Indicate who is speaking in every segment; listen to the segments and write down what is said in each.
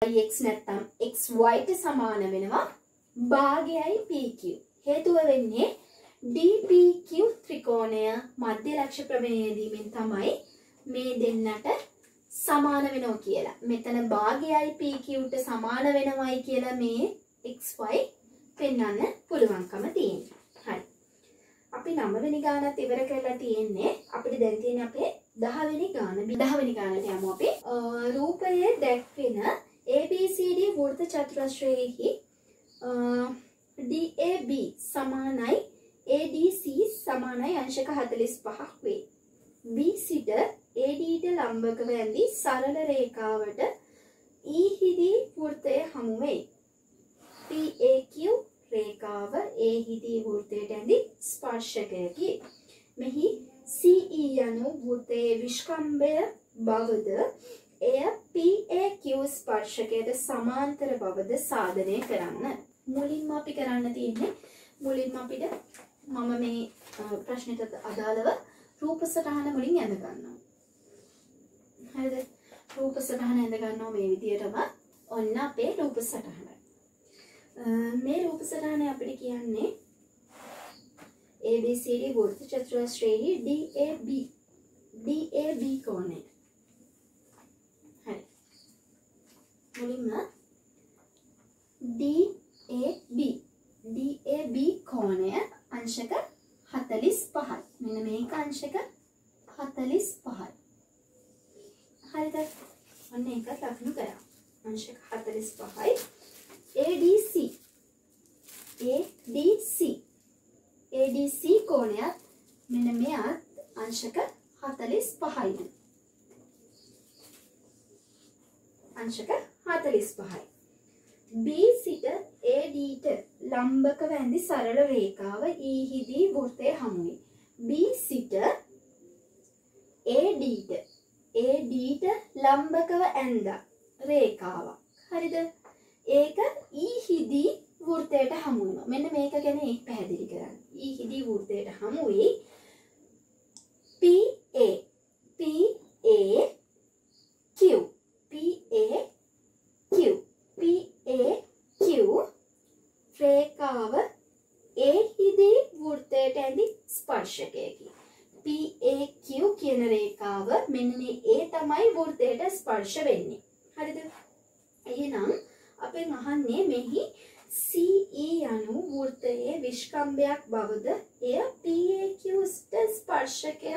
Speaker 1: x නැත්තම් xy ට සමාන වෙනවා භාගයයි pq. හේතුව වෙන්නේ dpq ත්‍රිකෝණය මධ්‍ය ලක්ෂ ප්‍රමේය යෙදීමෙන් තමයි මේ දෙන්නට සමාන වෙනවා කියලා. මෙතන භාගයයි pq ට සමාන වෙනවයි කියලා මේ xy පෙන්වන්න පුළුවන්කම තියෙනවා. හරි. අපි 9 වෙනි ගානත් ඉවර කරලා තියෙන්නේ. අපිට දැන් තියෙන්නේ අපේ 10 වෙනි ගාන. 10 වෙනි ගානට යමු අපි. රූපයේ දැක්වෙන ABCD වෘත්ත චතුරස්‍රයේහි DAB සමානයි ADC සමානයි අංශක 45ක් වේ. B සිට AD ට ලම්බකව ඇඳි සරල රේඛාවට E හිදී වෘත්තය හමු වේ. PAQ Rekava A හිදී වෘත්තයට ඇඳි ස්පර්ශකයකි. මෙහි CE යනු වෘත්තයේ විස්කම්භය බවද එය PAQ ස්පර්ශකයට සමාන්තර බවද සාධනය කරන්න. මුලින්ම අපි කරන්න තියෙන්නේ මුලින්ම අපිට මම මේ ප්‍රශ්නෙට අදාළව රූප සටහන මුලින් ඇඳ ගන්නවා. හරිද? රූප සටහන ඇඳ ගන්නවා මේ විදියටම. ඔන්න අපේ රූප සටහන. මේ රූප සටහන අපිට කියන්නේ ABCD වෘත්ත චතුරස්‍රයේහි DAB කෝණය. හරි. මුලින්ම DAB කෝණය අංශක 45යි. මෙන්න මේක අංශක 45යි. හරිද? ඔන්න ඒක ලකුණු කරා. අංශක 45යි. ADC කෝණයත් මෙන්න මෙයත් අංශක 45යි. අංශක 45යි. B සිට AD ට ලම්බකව ඇඳි සරල රේඛාව E හිදී වෘත්තය හමු වේ. B සිට AD ට ලම්බකව ඇඳ රේඛාවක්. හරිද? ඒක E හිදී වෘත්තයට හමු වෙනවා. මෙන්න මේක ගැන ඒක පැහැදිලි කරන්න. E හිදී වෘත්තයට හමු වේ. PAQ Rekava A හිදී වෘත්තයට ඇඳි ස්පර්ශකයකි. PAQ කියන රේඛාව මෙන්න මේ A තමයි වෘත්තයට ස්පර්ශ වෙන්නේ. හරිද? එහෙනම් අපෙන් අහන්නේ මෙහි CE යනු වෘත්තයේ විස්කම්භයක් බවද එය PAQ ස්පර්ශකයට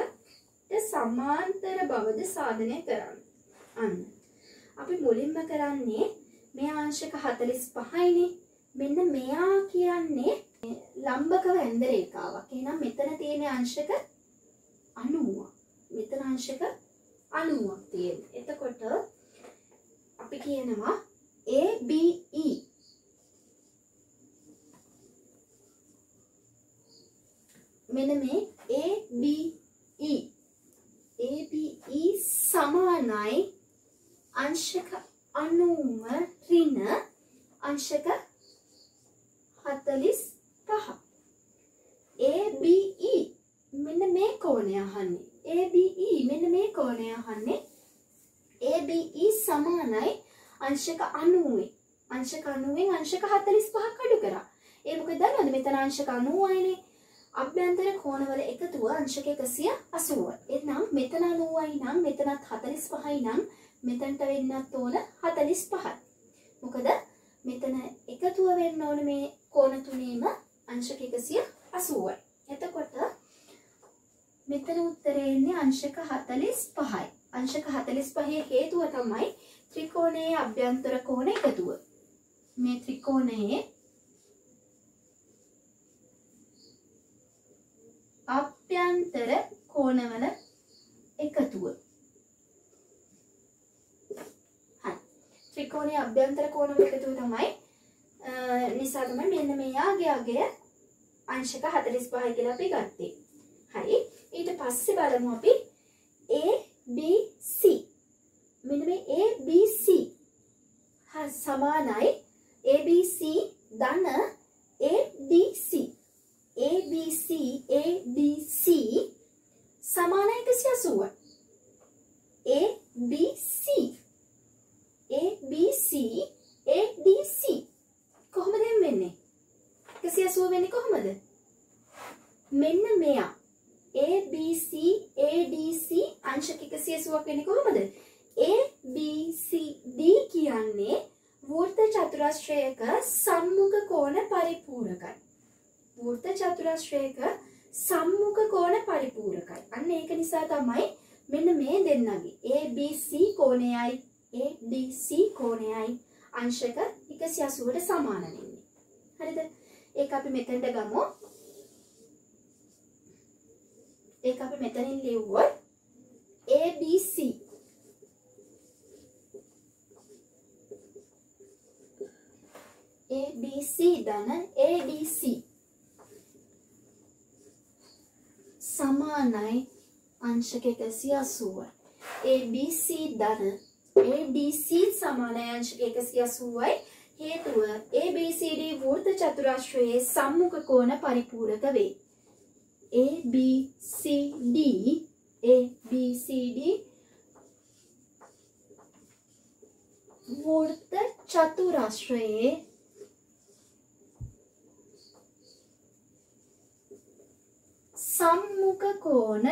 Speaker 1: සමාන්තර බවද සාධනය කරන්න. අන්න. අපි මුලින්ම කරන්නේ මේ අංශක 45යිනේ. මෙන්න මෙයා කියන්නේ ලම්බකව ඇඳ රේඛාවක්. එහෙනම් මෙතන තියෙන අංශක 90ක්. මෙතන අංශක 90ක් තියෙනවා. එතකොට අපි කියනවා ABE මෙන්න මේ ABE සමානයි අංශක 90 ඍණ අංශක 45. ABE මෙන්න මේ කෝණය අහන්නේ. ABE මෙන්න මේ කෝණය අහන්නේ. ABE සමානයි අංශක 90. අංශක 90න් අංශක 45ක් අඩු කරා. ඒ මොකද දන්නවද? මෙතන අංශක 90යිනේ. අභ්‍යන්තර කෝණවල එකතුව අංශක 180යි. එහෙනම් මෙතන 90යි නම් මෙතනත් 45යි නම් මෙතනට වෙන්නත් ඕන 45යි. මොකද මෙතන එකතුව වෙන්න ඕන මේ කෝණ තුනේම අංශක 180යි. එතකොට මෙතන උත්තරේ එන්නේ අංශක 45යි. අංශක 45 හේතුව තමයි ත්‍රිකෝණයේ අභ්‍යන්තර කෝණ එකතුව. මේ ත්‍රිකෝණයේ අභ්‍යන්තර කෝණවල එකතුව. හරි. ත්‍රිකෝණයේ අභ්‍යන්තර කෝණවල එකතුව තමයි නිසා තමයි මෙන්න මෙයාගේ අගය අංශක 45යි කියලා අපි ගත්තේ. හරි. ඊට පස්සේ බලමු අපි ABC. මෙන්න මේ ABC සමානයි ABC ධන ADC. ADC සමානයි 180යි. ABC ABC ADC කොහොමද වෙන්නේ? 180 වෙන්නේ කොහොමද? මෙන්න මෙයා ABC ADC අංශක 180ක් වෙන්නේ කොහොමද? ABCD කියන්නේ වෘත්ත චතුරස්‍රයක සම්මුඛ කෝණ පරිපූරකයි. වෘත්ත චතුරස්‍රයක සම්මුඛ කෝණ පරිපූරකයි. අන්න ඒක නිසා තමයි මෙන්න මේ දෙන්නගේ ABC කෝණයයි ADC කෝණයයි අංශක 180ට සමාන වෙන්නේ. හරිද? ඒක අපි මෙතනට ගමු. ඒක අපි මෙතනින් ලියුවොත් ABC ABC ධන ADC සමානයි අංශක 180යි. ABC ධන ADC සමානයි අංශක 180යි. හේතුව ABCD වෘත්ත චතුරස්‍රයේ සම්මුඛ කෝණ පරිපූරක වේ. ABCD වෘත්ත චතුරස්‍රයේ සම්මුඛ කෝණ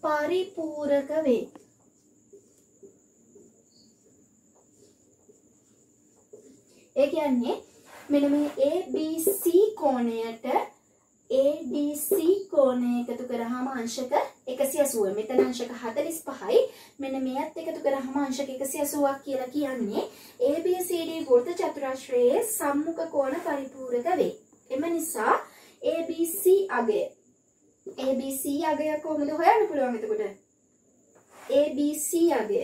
Speaker 1: පරිපූරක වේ. ඒ කියන්නේ මෙන්න මේ ABC කෝණයට ADC කෝණය එකතු කරාම අංශක 180. මෙතන අංශක 45යි. මෙන්න මේත් එකතු කරාම අංශක 180ක් කියලා කියන්නේ ABCD වෘත්ත චතුරස්‍රයේ සම්මුඛ කෝණ පරිපූරක වේ. එම නිසා ABC අගය කොහොමද හොයන්න පුළුවන් එතකොට? ABC අගය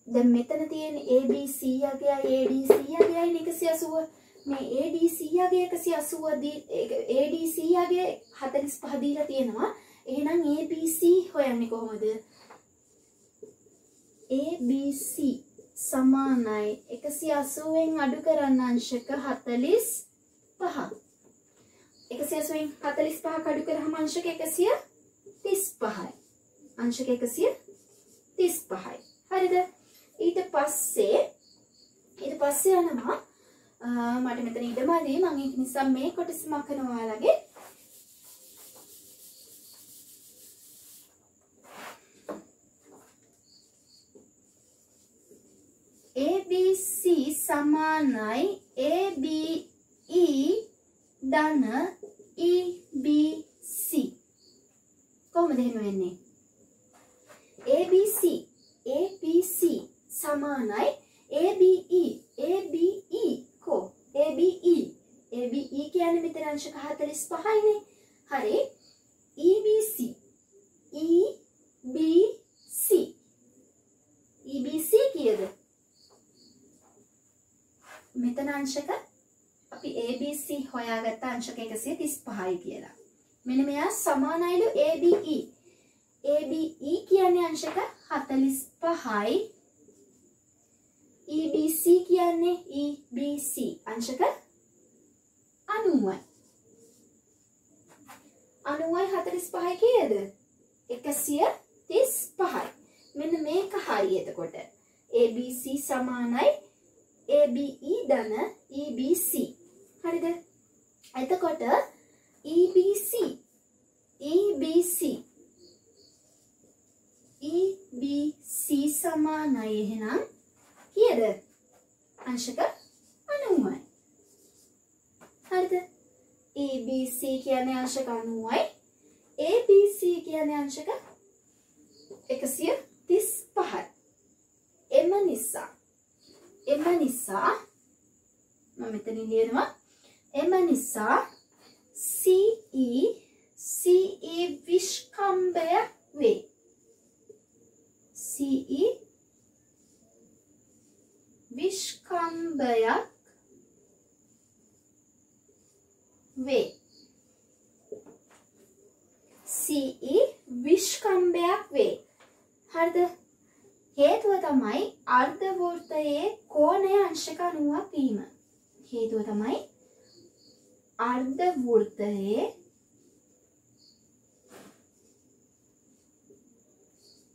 Speaker 1: දැන් මෙතන තියෙන ABC අගයයි ADC අගයයි 180. මේ ADC අගය 180 ADC අගය 45 දීලා තියෙනවා. එහෙනම් ABC හොයන්නේ කොහොමද? ABC සමානයි 180න් අඩු කරන්න අංශක 45. 180න් 45ක් අඩු කරාම අංශක 135යි. අංශක 135යි. හරිද? ඊට පස්සේ යනවා මට මෙතන ඉඩමදී මම ඒක නිසා මේ කොටස මකනවා ඔයාලගේ ABC සමානයි ABE ධන EBC කොහොමද එහෙම වෙන්නේ? ABC සමානයි ABE කෝ ABE කියන්නේ මෙතන අංශක 45යිනේ. හරි. EBC කීයද? මෙතන අංශක අපි ABC හොයාගත්ත අංශක 135යි කියලා. මෙන්න මෙයා සමානයිලු ABE කියන්නේ අංශක 45යි. EBC කියන්නේ EBC අංශක 90යි. 90යි 45යි කීයද? 135යි. මෙන්න මේක හරිය. එතකොට ABC සමානයි ABE ධන EBC. හරිද? එතකොට EBC සමානයි එහෙනම් කීයද? අංශක 90යි. හරිද? ABC කියන්නේ අංශක 90යි. ABC කියන්නේ අංශක 135යි. එම නිසා මම මෙතනින් ලියනවා. එම නිසා CE විස්කම්භයක් වේ. CE විස්කම්භයක් වේ. CE විස්කම්භයක් වේ. හරිද? හේතුව තමයි අර්ධ වෘත්තයේ කෝණය අංශක 90ක් වීම. හේතුව තමයි අර්ධ වෘත්තයේ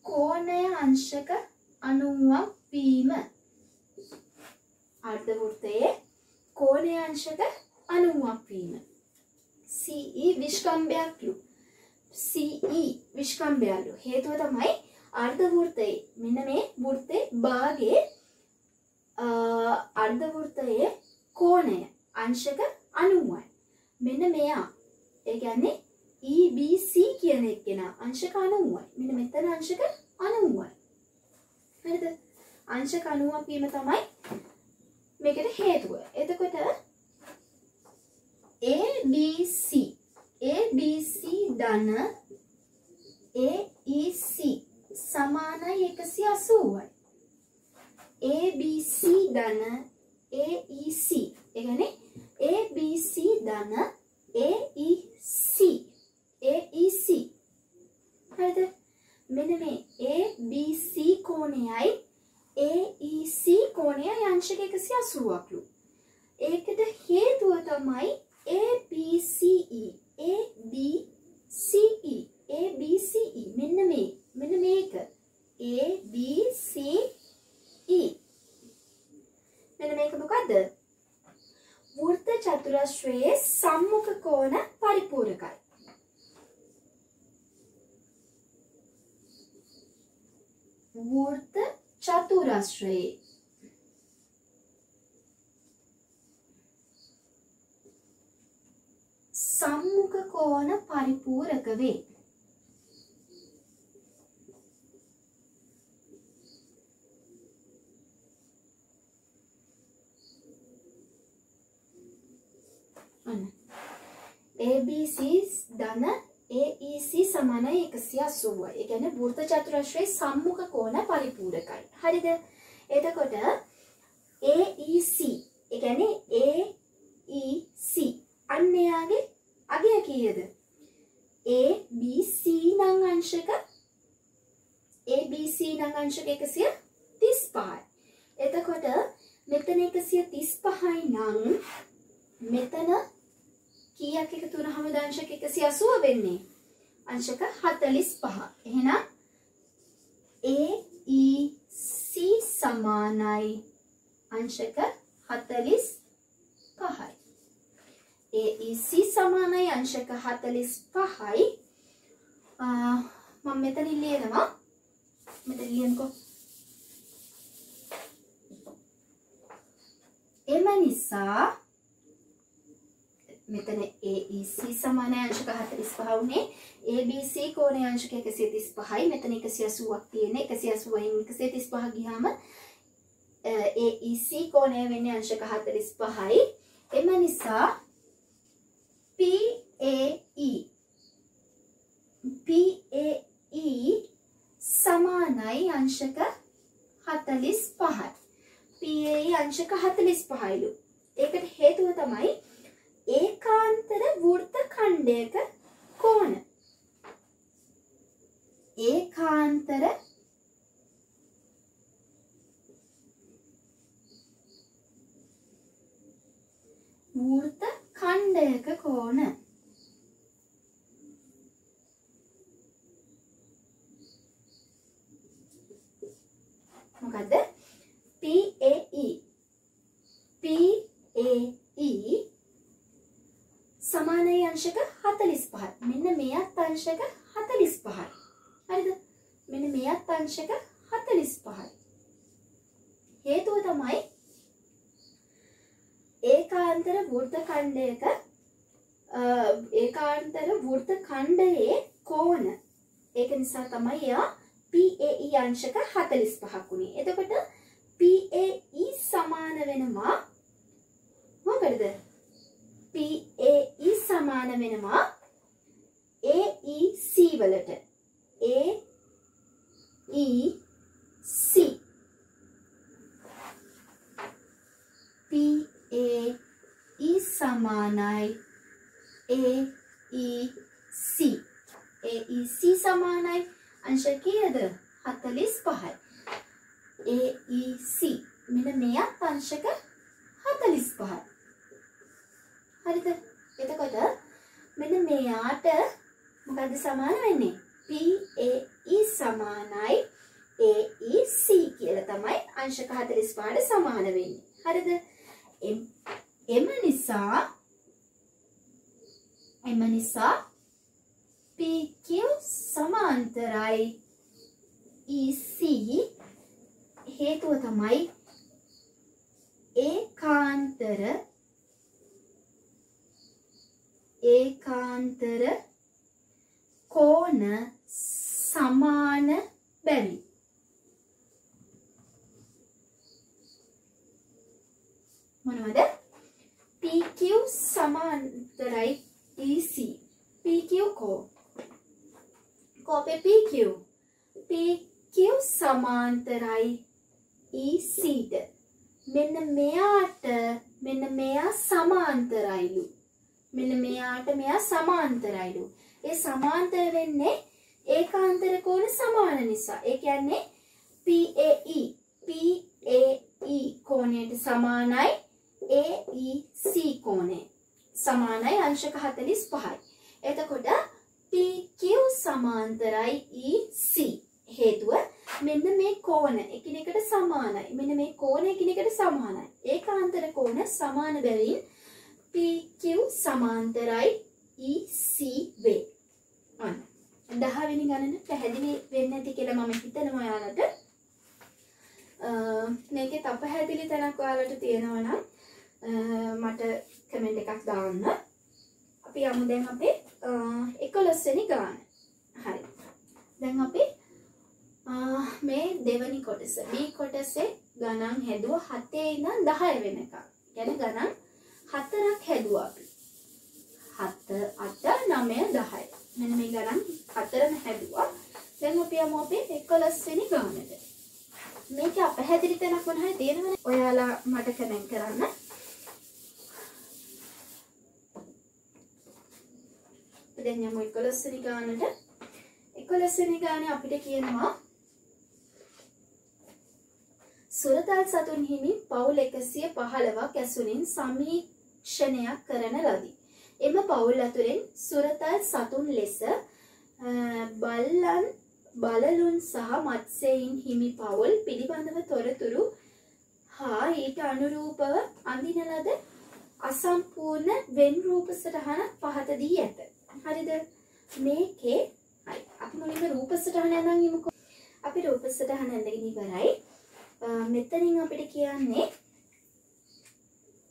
Speaker 1: කෝණය අංශක 90ක් වීම. අර්ධවෘත්තයේ කෝණය අංශක 90ක් වීම. CE විස්කම්භයක්ලු. CE විස්කම්භයලු. හේතුව තමයි අර්ධවෘත්තයේ මෙන්න මේ වෘත්තේ භාගයේ අර්ධවෘත්තයේ කෝණය අංශක 90යි. මෙන්න මෙයා. ඒ කියන්නේ EBC කියන එකේන අංශක 90යි. මෙන්න මෙතන අංශක 90යි. හරිද? අංශක 90ක් වීම තමයි මේකට හේතුව. එතකොට ABC ධන AEC සමානයි 180යි. ABC ධන AEC. ඒ කියන්නේ ABC ධන AEC. හරිද? මෙන්න මේ ABC කෝණයයි AEC කෝණයයි අංශක 180ක්ලු. ඒකට හේතුව තමයි ABCE. මෙන්න මේක. ABCE. මෙන්න මේක මොකද්ද? වෘත්ත චතුරස්‍රයේ සම්මුඛ කෝණ පරිපූරකයි. වෘත්ත චතුරස්‍රයේ සම්මුඛ කෝණ පරිපූරක වේ. ABC ධන AEC සමානයි 180යි. ඒ කියන්නේ වෘත්ත චතුරස්‍රයේ සම්මුඛ කෝණ පරිපූරකයි. හරිද? එතකොට AEC ඒ කියන්නේ AEC අන්‍යයාගේ අගය කීයද? ABC නම් අංශක 135යි. එතකොට මෙතන 135යි නම් මෙතන කීයක් එකතු වුණාම අංශක 180 වෙන්නේ? අංශක 45. එහෙනම් AEC සමානයි අංශක 45යි. AEC සමානයි අංශක 45යි. මම මෙතන ලියනවා. මෙතන ලියන්නකෝ. එම නිසා මෙතන AEC සමානයි අංශක 45 උනේ. ABC කෝණය අංශක 135යි. මෙතන 180ක් තියෙන්නේ. 180න් 135 ගියාම AEC කෝණය වෙන්නේ අංශක 45යි. එම නිසා PAE සමානයි අංශක 45යි. PAE අංශක 45යිලු. ඒකට හේතුව තමයි ඒකාන්තර වෘත්ත ඛණ්ඩයක කෝණ. ඒකාන්තර වෘත්ත ඛණ්ඩයක කෝණ. මොකද්ද? PAE සමානයි අංශක 45යි. මෙන්න මෙයත් අංශක 45යි. හරිද? මෙන්න මෙයත් අංශක 45යි. හේතුව තමයි ඒකාන්තර වෘත්ත ඛණ්ඩයේ කෝණ. ඒක නිසා තමයි යා PAE අංශක 45ක් උනේ. එතකොට PAE සමාන වෙනවා මොකද? PAE සමාන වෙනවා AEC වලට. AEC PAE සමානයි AEC. AEC සමානයි අංශක කීයද? 45යි. AEC මෙන්න මෙයත් අංශක 45යි. හරිද? එතකොට මෙන්න මෙයාට මොකද්ද සමාන වෙන්නේ? PAE සමානයි AEC කියලා තමයි අංශක 45ට සමාන වෙන්නේ. හරිද? එම නිසා PQ සමාන්තරයි EC හේතුව තමයි ඒකාන්තර කෝණ සමාන බැරි. මොනවද? PQ සමාන්තරයි EC. PQ කෝපේ PQ සමාන්තරයි ECට. මෙන්න මෙයා සමාන්තරයිලු. මෙයා සමාන්තරයිලු. ඒ සමාන්තර වෙන්නේ ඒකාන්තර කෝණ සමාන නිසා. ඒ කියන්නේ PAE කෝණයට සමානයි AEC කෝණය. සමානයි අංශක 45යි. එතකොට PQ සමාන්තරයි EC. හේතුව මෙන්න මේ කෝණ එකිනෙකට සමානයි. මෙන්න මේ කෝණ එකිනෙකට සමානයි. ඒකාන්තර කෝණ සමාන බැවින් PQ සමාන්තරයි EC වේ. අන්න 10 වෙනි ගණන පැහැදිලි වෙන්නේ නැති කියලා මම හිතනවා ඔයාලට. මේකේ තව පැහැදිලි තැනක් ඔයාලට තියෙනවා නම් මට කමෙන්ට් එකක් දාන්න. අපි යමු දැන් අපේ 11 වෙනි ගාන. හරි. දැන් අපි මේ දෙවනි කොටස B කොටසේ ගණන් හැදුවා 7 ඉඳන් 10 වෙනකම්. කියන්නේ ගණන් 4ක් හැදුවා අපි. 7 8 9 10. මෙන්න මේ ගණන් 4ම හැදුවා. දැන් අපි යමු අපේ 11 වෙනි ගානට. මේක අපහැදිලි තැනක් මොන හරි තියෙනවනේ. ඔයාලා මට කමෙන්ට් කරන්න. දැන් යමු 11 වෙනි ගානට. 11 වෙනි ගානේ අපිට කියනවා සුරතල් සතුන් හිමි පවුල් 115ක් ඇසුරින් සමීක්ෂණයක් කරන ලදී. එම පවුල් අතුරින් සුරතල් සතුන් ලෙස බලලුන් සහ මත්ස්‍යයින් හිමි පවුල් පිළිබඳව තොරතුරු හා ඊට අනුරූපව අඳින ලද අසම්පූර්ණ වෙන් රූප සටහන පහත දී ඇත. හරිද? මේකේ හරි අපි මුලින්ම රූප සටහන අඳන් ඉමුකෝ. අපි රූප සටහන අඳගෙන ඉවරයි. මෙතනින් අපිට කියන්නේ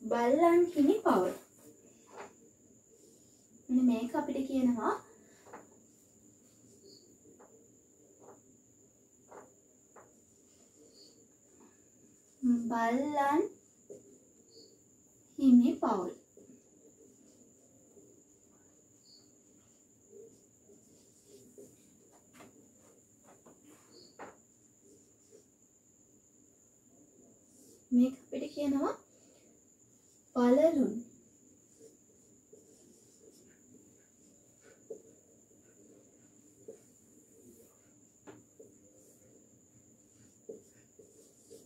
Speaker 1: බල්ලන් හිමි පවුල්. මෙන්න මේක අපිට කියනවා බල්ලන් හිමි පවුල්. මේක අපිට කියනවා බලලුන්.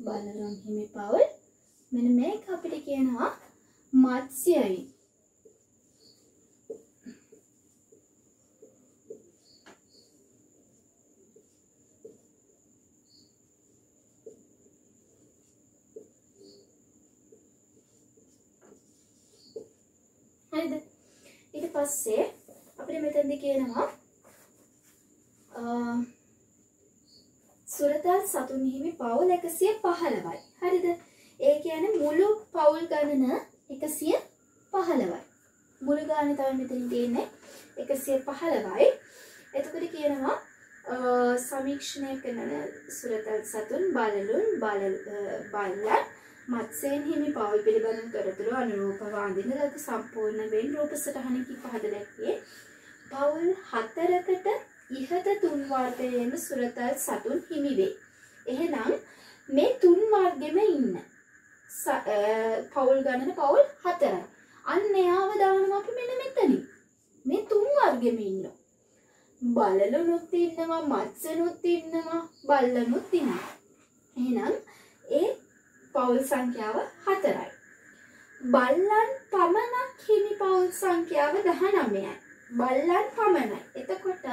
Speaker 1: බලලුන් හිමි පවුල්. මෙන්න මේක අපිට කියනවා මත්ස්‍යයින්. හරිද? ඊට පස්සේ අපිට මෙතනදී කියනවා සුරතල් සතුන් හිමි පවුල් 115යි. හරිද? ඒ කියන්නේ මුළු පවුල් ගණන 115යි. මුළු ගානේ තමයි මෙතන තියෙන්නේ 115යි. එතකොට කියනවා සමීක්ෂණය කරන සුරතල් සතුන් බලලුන් බල්ලන් මත්ස්‍යයින් හිමි පවුල් පිළිබඳව තොරතුරු අනුරූපව අඳින ලද සම්පූර්ණ වෙන් රූප සටහනකින් පහද දැක්වේ. පවුල් 4කට ඉහත තුන් වර්ගයේම සුරතල් සතුන් හිමි වේ. එහෙනම් මේ තුන් වර්ගෙම ඉන්න පවුල් ගණන පවුල් 4යි. අන්න එයාව දානවා අපි මෙන්න මෙතනින්. මේ තුන් වර්ගෙම ඉන්නවා. බලලුනුත් ඉන්නවා, මත්ස්‍යනුත් ඉන්නවා, බල්ලනුත් ඉන්නවා. එහෙනම් ඒ පවුල් සංඛ්‍යාව 4යි. බල්ලන් පමණක් හිමි පවුල් සංඛ්‍යාව 19යි. බල්ලන් පමණයි. එතකොට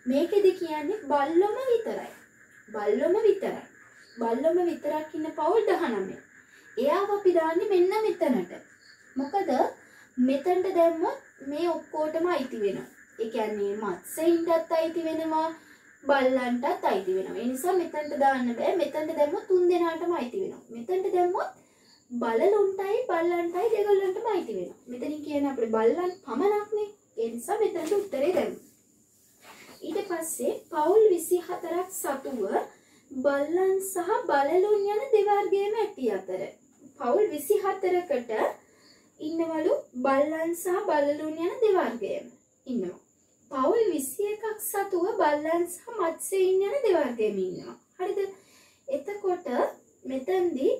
Speaker 1: මේකෙදි කියන්නේ බල්ලොම විතරයි. බල්ලොම විතරයි. බල්ලොම විතරක් ඉන්න පවුල් 19. එයාව අපි දාන්නේ මෙන්න මෙතනට. මොකද මෙතනට දැම්මොත් මේ ඔක්කොටම අයිති වෙනවා. ඒ කියන්නේ මත්ස්‍යයින්ටත් අයිති වෙනවා, බල්ලන්ටත් අයිති වෙනවා. ඒ නිසා මෙතනට දාන්න බෑ. මෙතනට දැම්මොත් තුන් දෙනාටම අයිති වෙනවා. මෙතනට දැම්මොත් බලලුන්ටයි බල්ලන්ටයි දෙගොල්ලන්ටම අයිති වෙනවා. මෙතනින් කියන්නේ අපේ බල්ලන් පමණක්නේ. ඒ නිසා මෙතනට උත්තරේ දැම්මා. ඊට පස්සේ පවුල් 24ක් සතුව බල්ලන් සහ බලලුන් යන දෙවර්ගයේම ඇති අතර පවුල් 24කට ඉන්නවලු බල්ලන් සහ බලලුන් යන දෙවර්ගයේම ඉන්නවා. පවුල් 21ක් සතුව බල්ලන් සහ මත්ස්‍යයින් යන දෙවර්ගයේම ඉන්නවා. හරිද? එතකොට මෙතනදී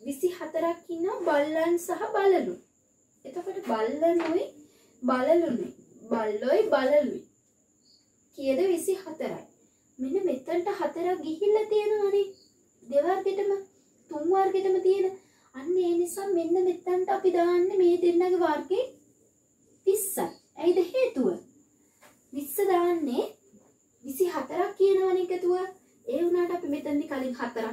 Speaker 1: 24ක් ඉන්නවා බල්ලන් සහ බලලුන්. එතකොට බල්ලනුයි බලලුනුයි බල්ලොයි බලලුයි කීයද 24යි. මෙන්න මෙතනට 4ක් ගිහිල්ලා තියෙනවානේ. දෙවර්ගෙටම තුන් වර්ගෙටම තියෙන. අන්න ඒ නිසා මෙන්න මෙතනට අපි දාන්නේ මේ දෙන්නගේ වර්ගේ 20යි. ඇයිද හේතුව? 20 දාන්නේ 24ක් කියනවනේ එකතුව. ඒ වුණාට අපි මෙතනදී කලින් 4ක්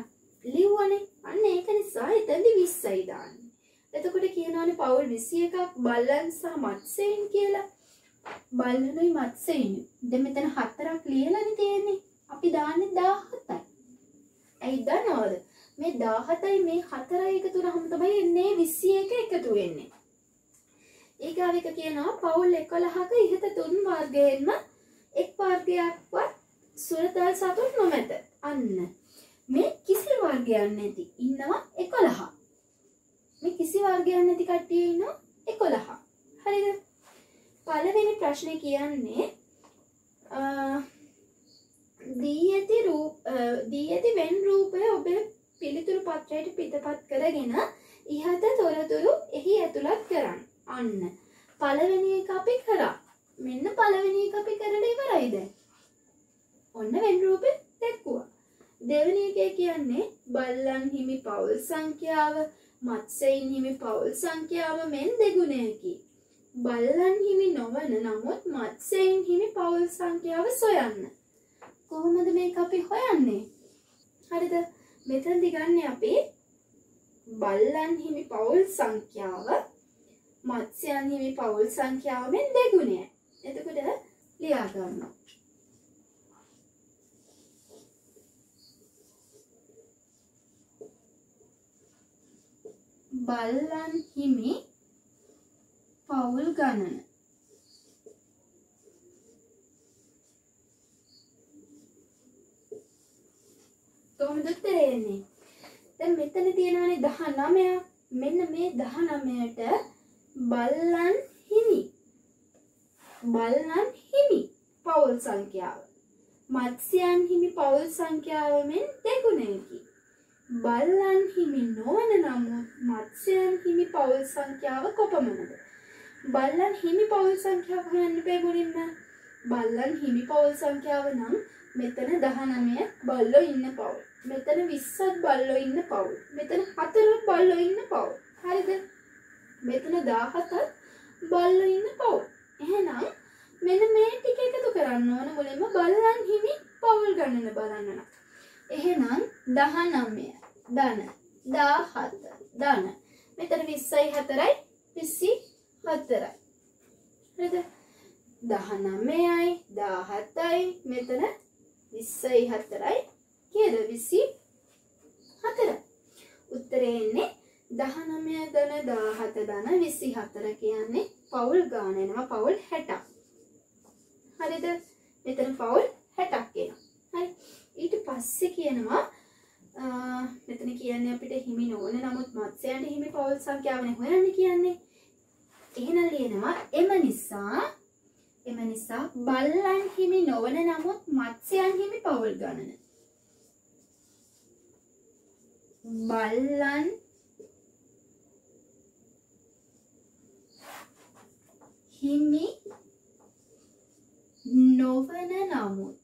Speaker 1: ලිව්වනේ. අන්න ඒක නිසා එතනදී 20යි දාන්නේ. එතකොට කියනවනේ පවුල් 21ක් බල්ලන් සහ මත්ස්‍යයින් කියලා. බල්ලනුයි මත්ස්‍යයින්. දැන් මෙතන 4ක් ලියලානේ තියෙන්නේ. අපි දාන්නේ 17යි. ඇයි දන්නවද? මේ 17යි මේ 4යි එකතු වුනහම තමයි එන්නේ 21 එකතු වෙන්නේ. ඊගාව එක කියනවා පවුල් 11ක ඉහත තුන් වර්ගයෙන්ම එක් වර්ගයක්වත් සුරතල් සතුන් නොමැත. අන්න මේ කිසි වර්ගයක් නැති ඉන්නවා 11. මේ කිසි වර්ගයක් නැති කට්ටිය ඉන්නවා 11. හරිද? පළවෙනි ප්‍රශ්නේ කියන්නේ දී ඇති වෙන් රූපය ඔබේ පිළිතුරු පත්‍රයට පිටපත් කරගෙන ඉහත තොරතුරු එහි ඇතුළත් කරන්න. අන්න පළවෙනි එක අපි කරා. මෙන්න පළවෙනි එක අපි කරලා ඉවරයි දැන්. ඔන්න වෙන් රූපේ දැක්කුවා. දෙවෙනි එකේ කියන්නේ බල්ලන් හිමි පවුල් සංඛ්‍යාව මත්ස්‍යයින් හිමි පවුල් සංඛ්‍යාව මෙන් දෙගුණයකි. බල්ලන් හිමි නොවන නමුත් මත්ස්‍යයින් හිමි පවුල් සංඛ්‍යාව සොයන්න. කොහොමද මේක අපි හොයන්නේ? හරිද? මෙතනදී ගන්න අපි බල්ලන් හිමි පවුල් සංඛ්‍යාව මත්ස්‍යයන් හිමි පවුල් සංඛ්‍යාව මෙන් දෙගුණයයි. එතකොට ලියා ගන්නවා. බල්ලන් හිමි පවුල් ගණන. කොහොමද උත්තරේ එන්නේ? දැන් මෙතන තියෙනවානේ 19. මෙන්න මේ 19ට බල්ලන් හිමි පවුල් සංඛ්‍යාව මත්ස්‍යයන් හිමි පවුල් සංඛ්‍යාව මෙන් දෙගුණයකි. බල්ලන් හිමි නොවන නමුත් මත්ස්‍යයන් හිමි පවුල් සංඛ්‍යාව කොපමණද? බල්ලන් හිමි පවුල් සංඛ්‍යාව හොයන්න බෑ මුලින්ම. බල්ලන් හිමි පවුල් සංඛ්‍යාව නම් මෙතන 19 බල්ලෝ ඉන්න පවුල්. මෙතන 20ක් බල්ලෝ ඉන්න පවුල්. මෙතන 4ක් බල්ලෝ ඉන්න පවුල්. හරිද? මෙතන 17ක් බල්ලෝ ඉන්න පවුල්. එහෙනම් මෙන්න මේ ටික එකතු කරන්න ඕන මුලින්ම බල්ලන් හිමි පවුල් ගණන බලන්න නම්. එහෙනම් 19 ධන 17 ධන මෙතන 20යි 4යි 24යි. හරිද? 19යි 17යි මෙතන 20යි 4යි කීයද? 24. උත්තරේ එන්නේ 19 ධන 17 ධන 24 කියන්නේ පවුල් ගාන එනවා පවුල් 60ක්. හරිද? මෙතන පවුල් 60ක් එනවා. හරි. ඊට පස්සේ කියනවා මෙතන කියන්නේ අපිට හිමි නොවන නමුත් මත්ස්‍යයන්ට හිමි පවුල් සංඛ්‍යාවනේ හොයන්න කියන්නේ. එහෙනම් ලියනවා එම නිසා බල්ලන් හිමි නොවන නමුත් මත්ස්‍යයන් හිමි පවුල් ගණන. බල්ලන් හිමි නොවන නමුත්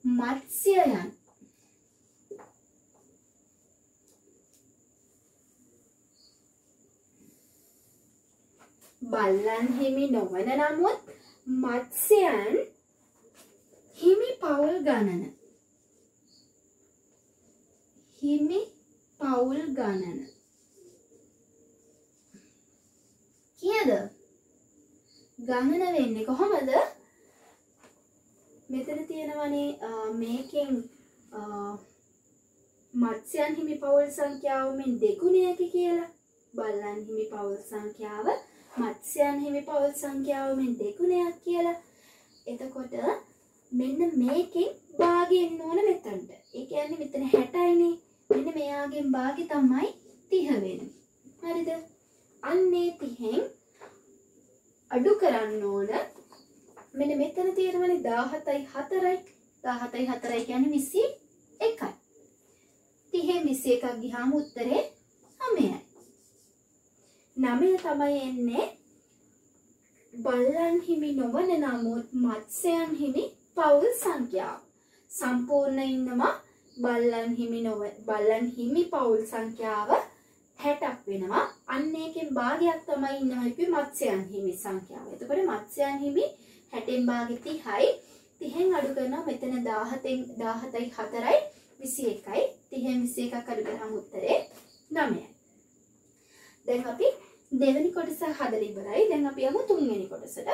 Speaker 1: මත්ස්‍යයන් හිමි නොවන නමුත් මත්ස්‍යයන් හිමි පවුල් ගණන. හිමි පවුල් ගණන. කීයද? ගණන වෙන්නේ කොහොමද? මෙතන තියෙනවනේ මේකෙන් මත්ස්‍යයන් හිමි පවුල් සංඛ්‍යාව මෙන් දෙගුණයක කියලා. බල්ලන් හිමි පවුල් සංඛ්‍යාව මත්ස්‍යයන් හිමි පවුල් සංඛ්‍යාව මෙන් දෙගුණයක් කියලා. එතකොට මෙන්න මේකෙන් භාගයෙන් ඕන මෙතනට. ඒ කියන්නේ මෙතන 60යිනේ. මෙන්න මෙයාගෙන් භාගය තමයි 30 වෙන්නේ. හරිද? අන්නේ 30න් අඩු කරන්න ඕන. මෙන්න මෙතන තියෙනවනේ 17යි 4යි. 17යි 4යි කියන්නේ 21යි. 30න් 21ක් ගියාම උත්තරේ 9යි. 9 තමයි එන්නේ බල්ලන් හිමි නොවන නමුත් මත්ස්‍යයන් හිමි පවුල් සංඛ්‍යාව. සම්පූර්ණ ඉන්නවා බල්ලන් හිමි පවුල් සංඛ්‍යාව 60ක් වෙනවා. අන්න ඒකෙන් භාගයක් තමයි ඉන්නවා කිව්වේ මත්ස්‍යයන් හිමි සංඛ්‍යාව. එතකොට මත්ස්‍යයන් හිමි 60න් භාගෙ 30යි. 30න් අඩු කරනවා මෙතන 17යි 4යි 21යි. 30න් 21ක් අඩු කරාම උත්තරේ 9යි. දැන් අපි දෙවෙනි කොටස හදලා ඉවරයි. දැන් අපි යමු තුන්වෙනි කොටසට.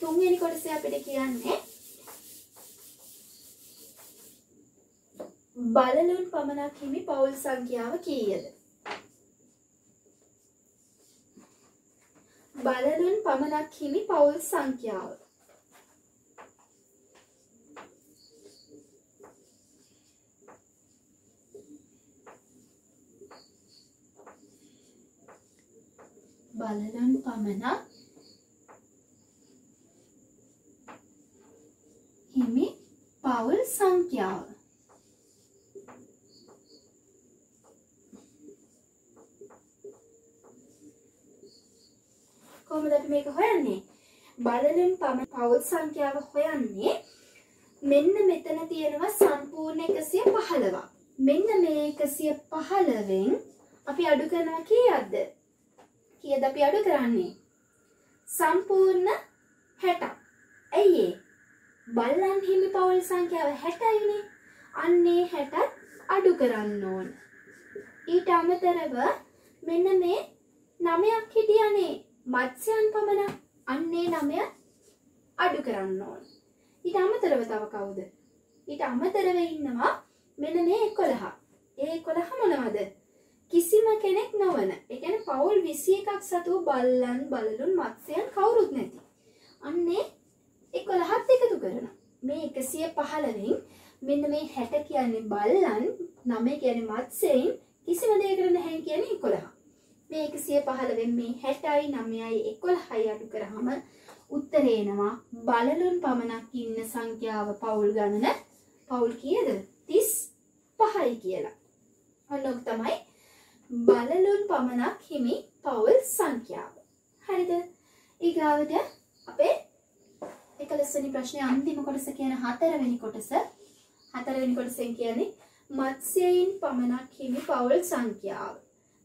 Speaker 1: තුන්වෙනි කොටසේ අපිට කියන්නේ බලලුන් පමණක් හිමි පවුල් සංඛ්‍යාව කීයද? බලලුන් පමණක් හිමි පවුල් සංඛ්‍යාව. බලලුන් පමණක් හිමි පවුල් සංඛ්‍යාව. කොහොමද අපි මේක හොයන්නේ? බලලුන් පවුල් සංඛ්‍යාව හොයන්නේ මෙන්න මෙතන තියෙනවා සම්පූර්ණ 115ක්. මෙන්න මේ 115න් අපි අඩු කරනවා කීයක්ද? කීයද අපි අඩු කරන්නේ? සම්පූර්ණ 60ක්. ඇයි ඒ? බල්ලන් හිමි පවුල් සංඛ්‍යාව 60යිනේ. අන්නේ 60ත් අඩු කරන්න ඕන. ඊට අමතරව මෙන්න මේ 9ක් හිටියනේ මත්ස්‍යයන් පමණ. අන්නේ 9 අඩු කරන්න ඕන. ඊට අමතරව තව කවුද? ඊට අමතරව ඉන්නවා මෙන්න මේ 11. ඒ 11 මොනවද? කිසිම කෙනෙක් නොවන. ඒ කියන්නේ පවුල් 21ක් සතු බල්ලන් බලලුන් මත්ස්‍යයන් කවුරුත් නැති. අන්නේ 11ත් එකතු කරනවා. මේ 115න් මෙන්න මේ 60 කියන්නේ බල්ලන්, 9 කියන්නේ මත්ස්‍යයන්, කිසිම දෙයකට නැහැ කියන්නේ 11. මේ 115න් මේ 60යි 9යි 11යි අඩු කරාම උත්තරේ එනවා බලලුන් පමණක් ඉන්න සංඛ්‍යාව පවුල් ගණන පවුල් කීයද? 35යි කියලා. ඔන්නෝක තමයි බලලුන් පමණක් හිමි පවුල් සංඛ්‍යාව. හරිද? ඊගාවට අපේ 11 වෙනි ප්‍රශ්නේ අන්තිම කොටස කියන 4 වෙනි කොටස. 4 වෙනි කොටසෙන් කියන්නේ මත්ස්‍යයන් පමණක් හිමි පවුල් සංඛ්‍යාව.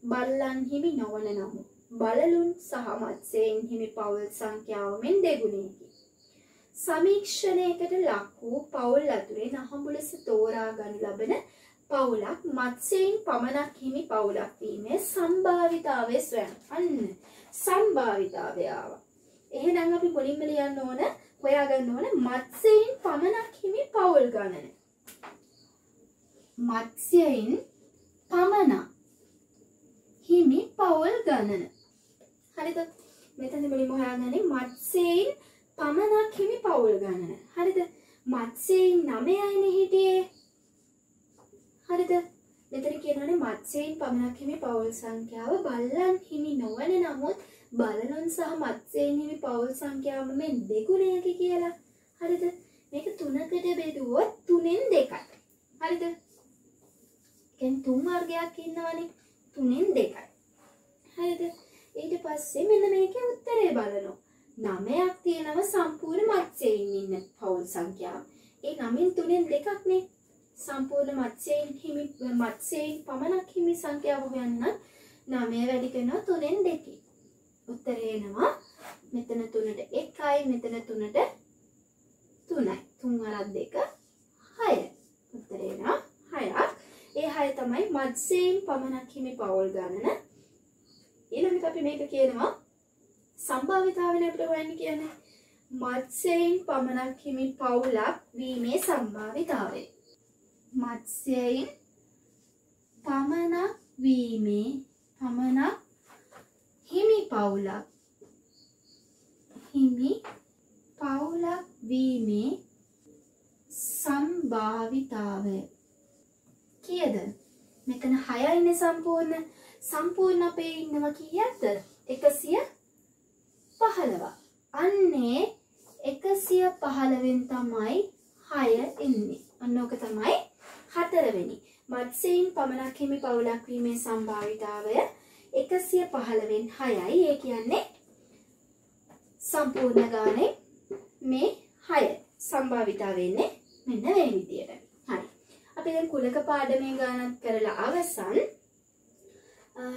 Speaker 1: බල්ලන් හිමි නොවන නමුත් බලලුන් සහ මත්ස්‍යයන් හිමි පවුල් සංඛ්‍යාව මෙන් දෙගුණයකි. සමීක්ෂණයකට ලක් වූ පවුල් අතුරෙන් අහඹු ලෙස තෝරා ගනු ලබන පවුලක් මත්ස්‍යයන් පමණක් හිමි පවුලක් වීමේ සම්භාවිතාවය සොයන්න. අන්න සම්භාවිතාවය ආවා. එහෙනම් අපි මුලින්ම ලියන්න ඕන හොයාගන්න ඕන මත්ස්‍යයන් පමණක් හිමි පවුල් ගණන. මත්ස්‍යයන් පමණක් හිමි පවුල් ගණන. හරිද? මෙතන මුලින්ම හොයාගන්නේ මත්ස්‍යයන් පමණක් හිමි පවුල් ගණන. හරිද? මත්ස්‍යයන් 9යිනේ හිටියේ. හරිද? මෙතන කියනවානේ මත්ස්‍යයන් පමණක් හිමි පවුල් සංඛ්‍යාව බල්ලන් හිමි නොවන නමුත් බලලුන් සහ මත්ස්‍යයන් හිමි පවුල් සංඛ්‍යාව මෙන් දෙගුණයක කියලා. හරිද? මේක 3කට බෙදුවොත් 3න් 2යි. හරිද? කියන්නේ 3 වර්ගයක් ඉන්නවනේ. 3න් 2යි. හරිද? ඊට පස්සේ මෙන්න මේකේ උත්තරේ බලනවා. 9ක් තියෙනවා සම්පූර්ණ මත්ස්‍යයන් ඉන්න පවුල් සංඛ්‍යාව. ඒ 9න් 3න් 2ක් නේ. සම්පූර්ණ මත්ස්‍යයන් පමණක් හිමි සංඛ්‍යාව හොයන්න 9 වැඩි කරනවා 3න් 2. උත්තරේ එනවා මෙතන 3ට 1යි මෙතන 3ට 3යි 3 අරක් 2 6 උත්තරේ නම් 6ක් ඒ 6 තමයි මත්ස්‍යයෙන් පමණක් හිමි පවුල් ගණන ඊළඟට අපි මේක කියනවා සම්භාවිතාවනේ අපිට හොයන්න කියන්නේ මත්ස්‍යයෙන් පමණක් හිමි පවුලක් වීමේ සම්භාවිතාවය මත්ස්‍යයෙන් පමණක් වීමේ පමණක් හිමි පවුලක් වීමේ සම්භාවිතාවය කීයද මෙතන 6යිනේ සම්පූර්ණ අපේ ඉන්නවා කීයද 115 අන්නේ 115න් තමයි 6 එන්නේ අන්න ඕක තමයි 4 වෙනි මත්ස්‍යයෙන් පමණක් හිමි පවුලක් වීමේ සම්භාවිතාවය 115න් 6යි ඒ කියන්නේ සම්පූර්ණ ගානේ මේ 6 සම්භාවිතාව වෙන්නේ මෙන්න මේ විදියට. හරි. අපි දැන් කුලක පාඩමේ ගණන් කරලා අවසන්.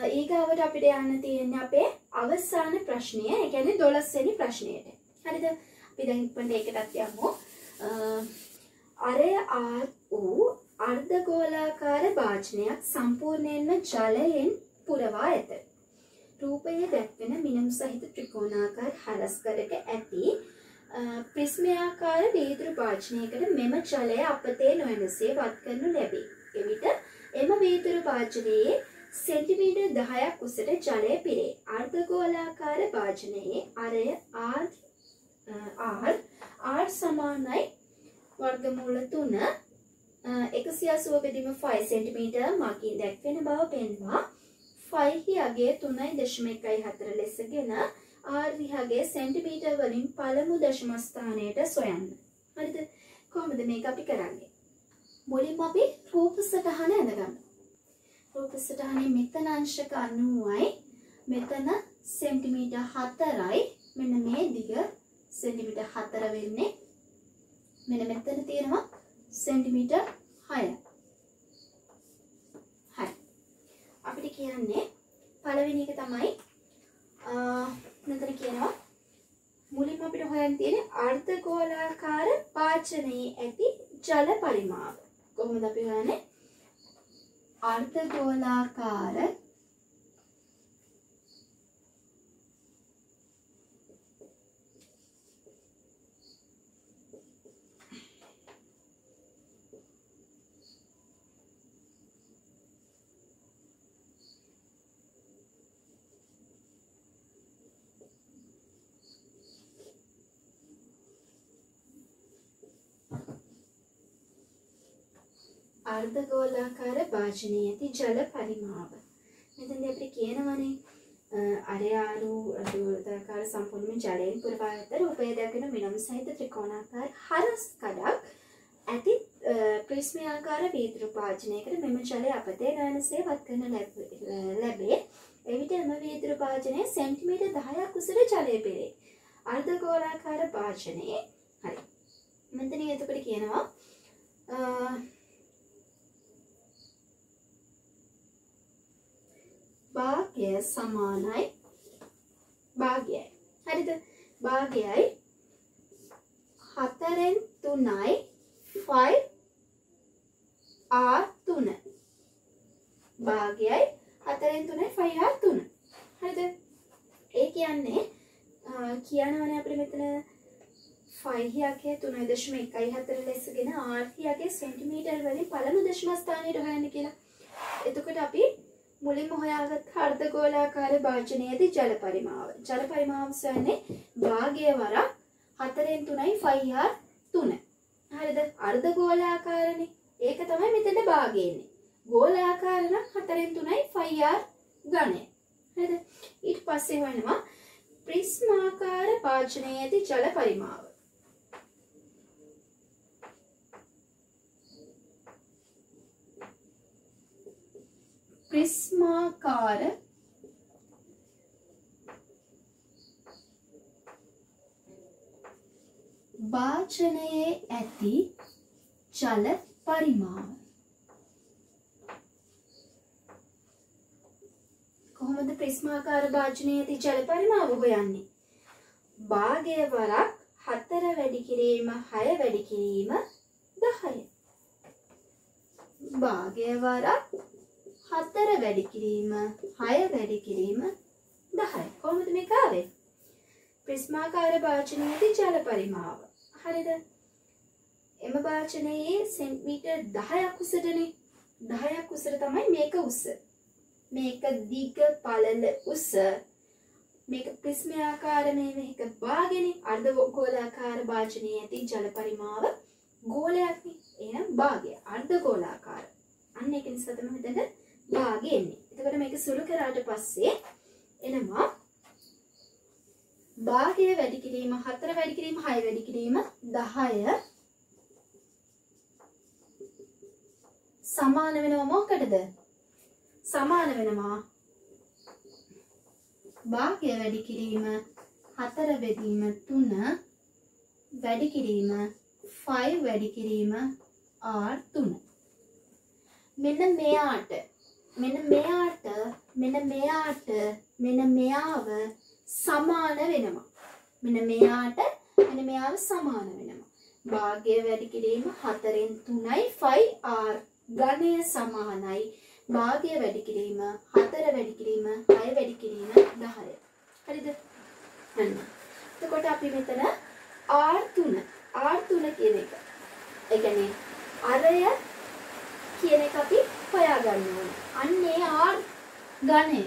Speaker 1: ඊගාවට අපිට යන්න තියෙන්නේ අපේ අවසාන ප්‍රශ්නය. ඒ කියන්නේ 12 වෙනි ප්‍රශ්නයට. හරිද? අපි දැන් ඉක්මනට ඒකටත් යමු. අරය ආර් වූ අර්ධගෝලාකාර භාජනයක් සම්පූර්ණයෙන්ම ජලයෙන් පුරවා ඇත. රූපයේ දැක්වෙන මිනුම් සහිත ත්‍රිකෝණාකාර හරස්කඩක ඇති ප්‍රිස්මයාකාර වීදුරු භාජනයකට මෙම ජලය අපතේ නොයනසේ වත් කරනු ලැබේ. එවිට එම වීදුරු භාජනයේ සෙන්ටිමීටර් 10ක් උසට ජලය පිරේ. අර්ධගෝලාකාර භාජනයේ අරය R සමානයි වර්ගමූල 3 180 බෙදීම 5 සෙන්ටිමීටර් මගින් දැක්වෙන බව පෙන්වා 5 අගය 3.14 ලෙසගෙන R විහාගයේ සෙන්ටිමීටර් වලින් පළමු දශම ස්ථානයට සොයන්න. හරිද? කොහොමද මේක අපි කරන්නේ? මුලින්ම අපි රූප සටහන ඇඳගමු. රූප සටහනේ මෙතන අංශක 90යි මෙතන සෙන්ටිමීටර් 4යි මෙන්න මේ දිග සෙන්ටිමීටර් 4 වෙන්නේ මෙන්න මෙතන තියෙනවා සෙන්ටිමීටර් 6යි. හරි. අපිට කියන්නේ පළවෙනි එක තමයි මෙතන කියනවා මුලින්ම අපිට හොයන්න තියෙන්නේ අර්ධගෝලාකාර භාජනයේ ඇති ජල පරිමාව. කොහොමද අපි හොයන්නේ? අර්ධගෝලාකාර අර්ධගෝලාකාර භාජනයේ ඇති ජල පරිමාව. මෙතනදී අපිට කියනවනේ අරයාරු අර්ධගෝලාකාර සම්පූර්ණ ජලයෙන් පුරවා ඇත රූපය දැක්වෙන මිනුම් සහිත ත්‍රිකෝණාකාර හරස් කඩක් ඇති ප්‍රිස්මයාකාර වීදුරු භාජනයකට මෙම ජලය අපතේ නොයනසේ වත් කරන ලැබේ. එවිට එම වීදුරු භාජනයේ සෙන්ටිමීටර් 10ක් උසට ජලය පිරේ. අර්ධගෝලාකාර භාජනයේ හරි. මෙතන එතකොට කියනවා භාගය සමානයි භාගයයි. හරිද? භාගයයි 4න් 3යි 5 R3. භාගයයි 4න් 3යි 5 R3. හරිද? ඒ කියන්නේ කියනවනේ අපිට මෙතන 5 යකේ 3.14 ලෙසගෙන R යකේ සෙන්ටිමීටර් වලින් පළමු දශම ස්ථානයට හොයන්න කියලා. එතකොට අපි මුලින්ම හොයාගත් අර්ධගෝලාකාර භාජනයේදී ජල පරිමාව. ජල පරිමාව සොයන්නේ භාගය වරක් 4න් 3යි 5R3. හරිද? අර්ධගෝලාකාරනේ. ඒක තමයි මෙතන භාගය එන්නේ. ගෝලාකාර නම් 4න් 3යි 5R ඝනය. හරිද? ඊට පස්සේ වෙනවා ප්‍රිස්මාකාර භාජනයේදී ජල පරිමාව. ප්‍රිස්මාකාර භාජනයේ ඇති ජල පරිමාව. කොහොමද ප්‍රිස්මාකාර භාජනයේ ඇති ජල පරිමාව හොයන්නේ? භාගය වරක් 4 වැඩි කිරීම 6 වැඩි කිරීම 10. භාගය වරක් 4 වැඩි කිරීම 6 වැඩි කිරීම 10. කොහොමද මේක ආවේ? ප්‍රිස්මාකාර භාජනයේදී ජල පරිමාව. හරිද? එම භාජනයේ සෙන්ටිමීටර් 10ක් උසටනේ. 10ක් උසට තමයි මේක උස. මේක දිග පළල උස. මේක ප්‍රිස්මාකාර මේක භාගනේ අර්ධ ගෝලාකාර භාජනයේ ඇති ජල පරිමාව ගෝලයක්නේ. එහෙනම් භාගය අර්ධ ගෝලාකාර. අන්න ඒක නිසා තමයි මෙතන භාගය එන්නේ. එතකොට මේක සුළු කරාට පස්සේ එනවා භාගය වැඩි කිරීම 4 වැඩි කිරීම 6 වැඩි කිරීම 10 සමාන වෙනවා මොකටද? සමාන වෙනවා භාගය වැඩි කිරීම 4 බෙදීම 3 වැඩි කිරීම 5 වැඩි කිරීම R3. මෙන්න මෙයාව සමාන වෙනවා. මෙන්න මෙයාව සමාන වෙනවා. භාගය වැඩි කිරීම 4න් 3යි 5R ඝනය සමානයි. භාගය වැඩි කිරීම 4 වැඩි කිරීම 6 වැඩි කිරීම 10. හරිද? අන්න. එතකොට අපි මෙතන R3 කියන එක. ඒ කියන්නේ අරය කියන එක අපි හොයාගන්න ඕනේ. අන්නේ R ඝනය.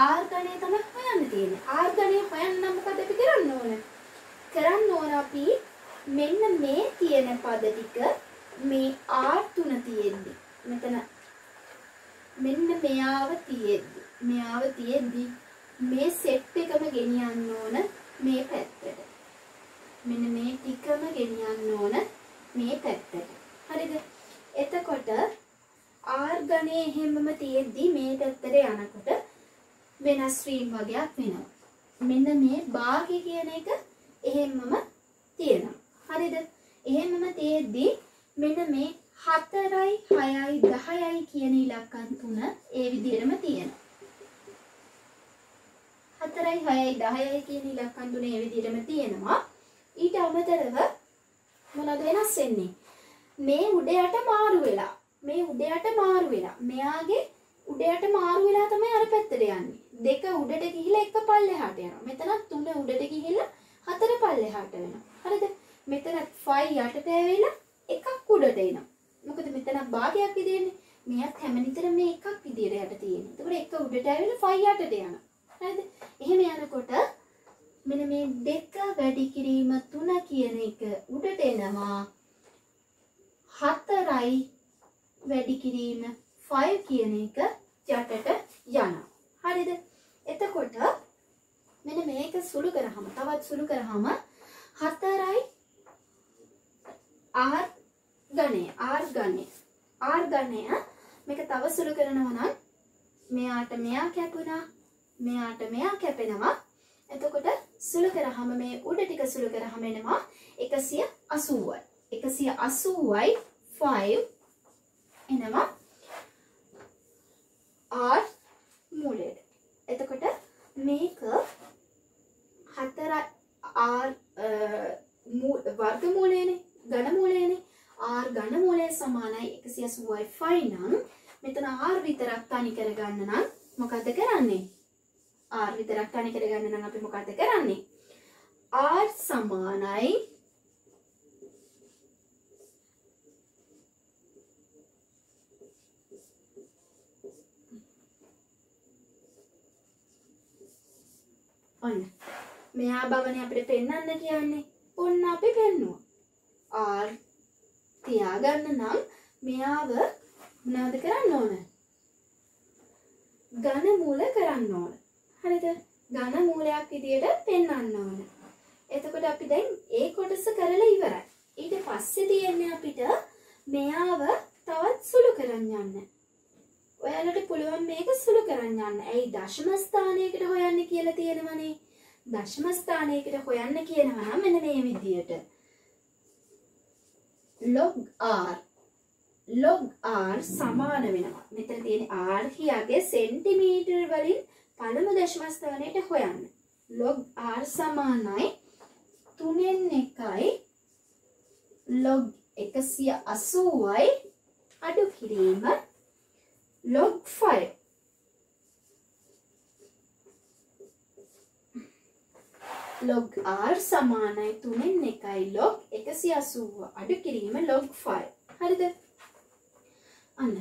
Speaker 1: R ඝනය තමයි හොයන්න තියෙන්නේ. R ඝනය හොයන්න නම් මොකද අපි කරන්න ඕන? අපි මෙන්න මේ තියෙන පද ටික මේ R3 තියෙද්දි මෙතන මෙන්න මෙයාව තියෙද්දි මේ සෙට් එකම ගෙනියන්න ඕන මේ පැත්තට. මෙන්න මේ ටිකම ගෙනියන්න ඕන මේ පැත්තට. හරිද? එතකොට R ගණේ හැමම තියෙද්දි මේ පැත්තට යනකොට වෙනස් වීම වගේක් වෙනවා. මෙන්න මේ භාගය කියන එක එහෙමම තියෙනවා. හරිද? එහෙමම තියෙද්දි මෙන්න මේ 4යි 6යි 10යි කියන ඉලක්කම් තුන ඒ විදිහටම තියෙනවා. 4යි 6යි 10යි කියන ඉලක්කම් තුන ඒ විදිහටම තියෙනවා. ඊට අමතරව මොනවද වෙනස් වෙන්නේ? මේ උඩයට මාරු වෙලා. මෙයාගේ උඩයට මාරු වෙලා තමයි අර පැත්තට යන්නේ. දෙක උඩට ගිහිලා එක පල්ලෙහාට යනවා. මෙතන 3 උඩට ගිහිලා 4 පල්ලෙහාට වෙනවා. හරිද? මෙතන 5 යටට ඇවිල්ලා එකක් උඩට එනවා. මොකද මෙතන භාගයක් විදිහනේ. මෙයත් හැම නිතර මේ එකක් විදිහට යට තියෙනවා. එතකොට එක උඩට ඇවිල්ලා 5 යටට යනවා. හරිද? එහෙම යනකොට මෙන්න මේ 2 වැඩි කිරීම 3 කියන එක උඩට එනවා. 4යි වැඩි කිරීම 5 කියන එක යටට යනවා. හරිද? එතකොට මෙන්න මේක සුළු කරාම තවත් සුළු කරාම 4යි R ගණය මේක තව සුළු කරනවා නම් මෙයාට මෙයා කැපුණා. මෙයාට මෙයා කැපෙනවා. එතකොට සුළු කරාම මේ උඩ ටික සුළු කරාම එනවා 180යි. 180යි 5 එනවා R මූලයට. එතකොට මේක 4 R වර්ගමූලයනේ ඝන මූලයනේ. R ඝන මූලය සමානයි 180යි 5 නම් මෙතන R විතරක් තනි කරගන්න නම් මොකද කරන්නේ? R විතරක් තනි කරගන්න නම් අපි මොකද කරන්නේ? R සමානයි ඔන්න මෙයා බවනේ අපිට පෙන්වන්න කියන්නේ. ඔන්න අපි පෙන්නුවා. R තියාගන්න නම් මෙයාව මොනවද කරන්න ඕන? ඝන මූල කරන්න ඕන. හරිද? ඝන මූලයක් විදියට පෙන්වන්න ඕන. එතකොට අපි දැන් ඒ කොටස කරලා ඉවරයි. ඊට පස්සේ තියෙන්නේ අපිට මෙයාව තවත් සුළු කරන්න යන්න. ඔයාලට පුළුවන් මේක සුළු කරන්න යන්න. ඇයි දශම ස්ථානයකට හොයන්න කියලා තියෙනවනේ. දශම ස්ථානයකට හොයන්න කියනවා නම් මෙන්න මේ විදියට. log R සමාන වෙනවා. මෙතන තියෙන R කියගේ සෙන්ටිමීටර් වලින් පළමු දශම ස්ථානයට හොයන්න. log r සමානයි 3න් 1යි log 180යි අඩු කිරීම log 5 log r සමානයි 3න් 1යි log 180 අඩු කිරීම log 5 හරිද අන්න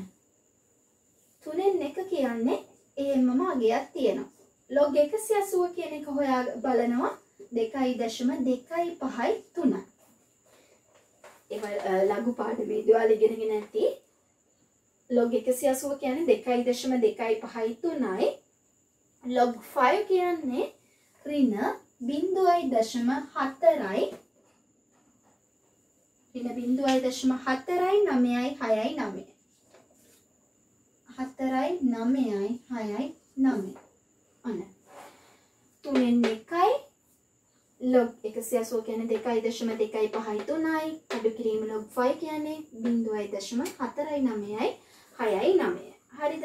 Speaker 1: 3න් 1 කියන්නේ එහෙමම අගයක් තියෙනවා log 180 කියන එක හොයා බලනවා 2.25යි 3යි ඒක ලඝු පාඩමේදී ඔයාලා ඉගෙනගෙන නැති log 180 කියන්නේ 2.25යි 3යි log 5 කියන්නේ ඍණ 0.4යි ඍණ 0.4යි 9යි 6යි 9 4යි 9යි 6යි 9 අන්න 3න් 1යි log 180 කියන්නේ 2.25යි 3යි අඩු කිරීම log 5 කියන්නේ 0.4යි 9යි 6යි 9 හරිද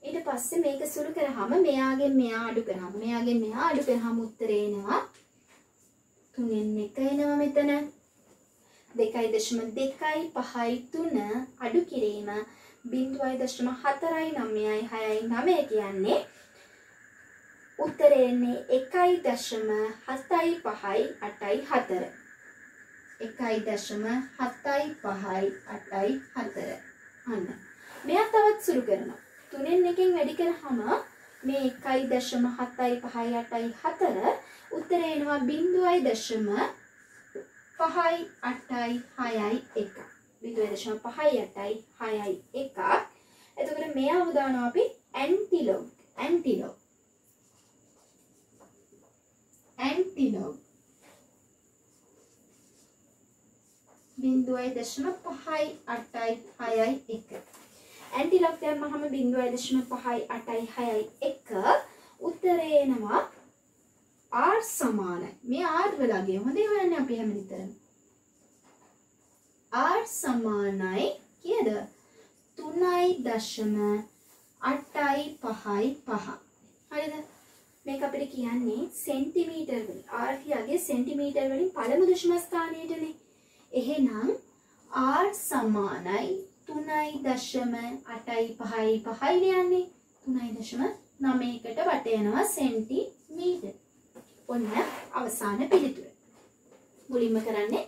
Speaker 1: ඊට පස්සේ මේක සුළු කරාම මෙයාගෙන් මෙයා අඩු කරාම මෙයාගෙන් මෙයා අඩු කරාම උත්තරේ එනවා 3න් 1 එනවා මෙතන 2.25යි 3 අඩු කිරීම 0.4යි 9යි 6යි 9 කියන්නේ උත්තරේ එන්නේ 1.75යි 8යි 4 1.75යි 8යි 4 අන්න මෙයා තවත් සුළු කරනවා 3න් 1කින් වැඩි කරාම මේ 1.7යි 5යි 8යි 4 උත්තරේ එනවා 0.5යි 8යි 6යි 1 0.5යි 8යි 6යි 1 එතකොට මෙයා උදානවා අපි ඇන්ටිලොග් 0.5යි 8යි 6යි 1 ඇන්ටිලොග් දැම්මහම 0.5යි 8යි 6යි 1 උත්තරේ එනවා r සමානයි මේ r වලගේ හොඳේ හොයන්නේ අපි හැම විතරම r සමානයි කීයද 3.8යි 5යි 5 හරිද මේක අපිට කියන්නේ සෙන්ටිමීටර් වලින් r කියගේ සෙන්ටිමීටර් වලින් පළමු දශම ස්ථානයටනේ එහෙනම් r සමානයි 3.8යි 5යි 5යි යන්නේ 3.9කට වට යනවා සෙන්ටිමීටර් ඔන්න අවසාන පිළිතුර මුලින්ම කරන්නේ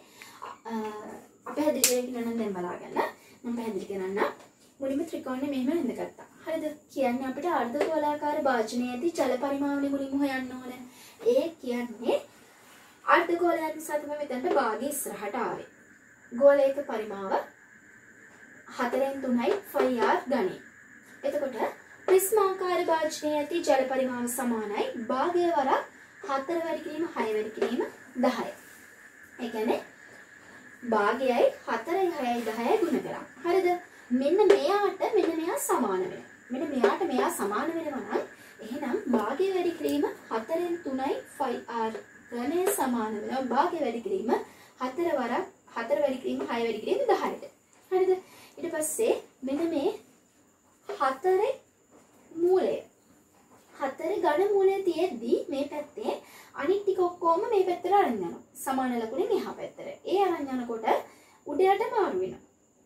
Speaker 1: අපි හැදිරි කරගෙන නම් දැන් බලාගන්න මම පැහැදිලි කරන්න මුලින්ම ත්‍රිකෝණය මෙහෙම හඳගත්තා හරිද කියන්නේ අපිට අර්ධගෝලාකාර භාජනයේ ඇති ජල පරිමාණය මුලින්ම හොයන්න ඕන ඒ කියන්නේ අර්ධගෝලයක් නිසා තමයි මෙතනට භාගය ඉස්සරහට ආවේ ගෝලයක පරිමාව 4න් 3යි 5r ගණන් එතකොට ප්‍රිස්මාකාර භාජනයේ ඇති ජල පරිමාව සමානයි භාගය වරක් 4 වැඩි කිරීම 6 වැඩි කිරීම 10 ඒ කියන්නේ භාගයයි 4යි 6යි 10යි ගුණ කරා හරිද මෙන්න මෙයාට මෙන්න මෙයා සමාන වෙනවා මෙන්න මෙයාට මෙයා සමාන වෙනවා නම් එහෙනම් භාගය වැඩි කිරීම 4න් 3යි 5r ගණය සමාන වෙනවා භාගය වැඩි කිරීම 4 වරක් 4 වැඩි කිරීම 6 වැඩි කිරීම 10ට හරිද ඊට පස්සේ මෙන්න මේ 4 මූලය 4 ඝන මූලය තියෙද්දි මේ පැත්තේ අනිත් ටික ඔක්කොම මේ පැත්තට අරන් යනවා සමාන ලකුණෙන් එහා පැත්තට ඒ අරන් යනකොට උඩයට මාරු වෙනවා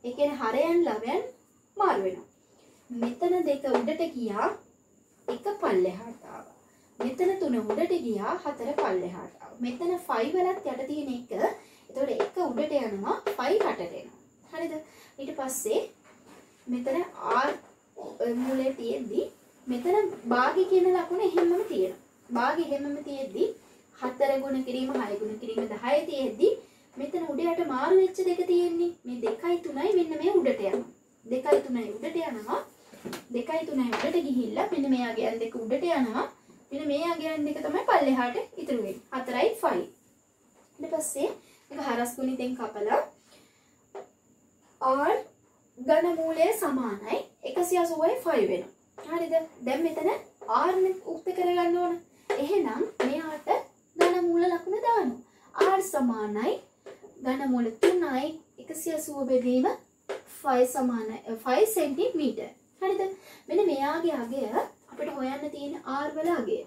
Speaker 1: ඒ කියන්නේ හරයන් ලවයන් මාරු වෙනවා මෙතන දෙක උඩට ගියා එක පල්ලෙහාට ආවා මෙතන 3 උඩට ගියා 4 පල්ලෙහාට ආවා මෙතන 5 වලත් යට තියෙන එක එතකොට එක උඩට යනවා 5 යටට එනවා හරිද ඊට පස්සේ මෙතන r මූලයේ තියෙද්දි මෙතන භාගය කියන ලකුණ එහෙමම තියෙනවා. භාගය එහෙමම තියෙද්දි 4 ගුණ කිරීම 6 ගුණ කිරීම 10 තියෙද්දි මෙතන උඩ යට මාරු වෙච්ච දෙක තියෙන්නේ. මේ 2යි 3යි මෙන්න මේ උඩට යනවා. 2යි 3යි උඩට යනවා. 2යි 3යි උඩට ගිහිල්ලා මෙන්න මේ අගයන් දෙක උඩට යනවා. මෙන්න මේ අගයන් දෙක තමයි පල්ලෙහාට ඉතුරු වෙන්නේ. 4යි 5. ඊට පස්සේ මේක හරස් ගුණිතෙන් කපලා r ඝන මූලය සමානයි 180යි 5 වෙනවා. හරිද? දැන් මෙතන r නේ උක්ත කරගන්න ඕන. එහෙනම් මෙයාට ඝන මූල ලකුණ දානවා. r සමානයි ඝන මූල 3යි 180 බෙදීම 5 සමානයි 5 සෙන්ටිමීටර්. හරිද? මෙන්න මෙයාගේ අගය අපිට හොයන්න තියෙන r වල අගය.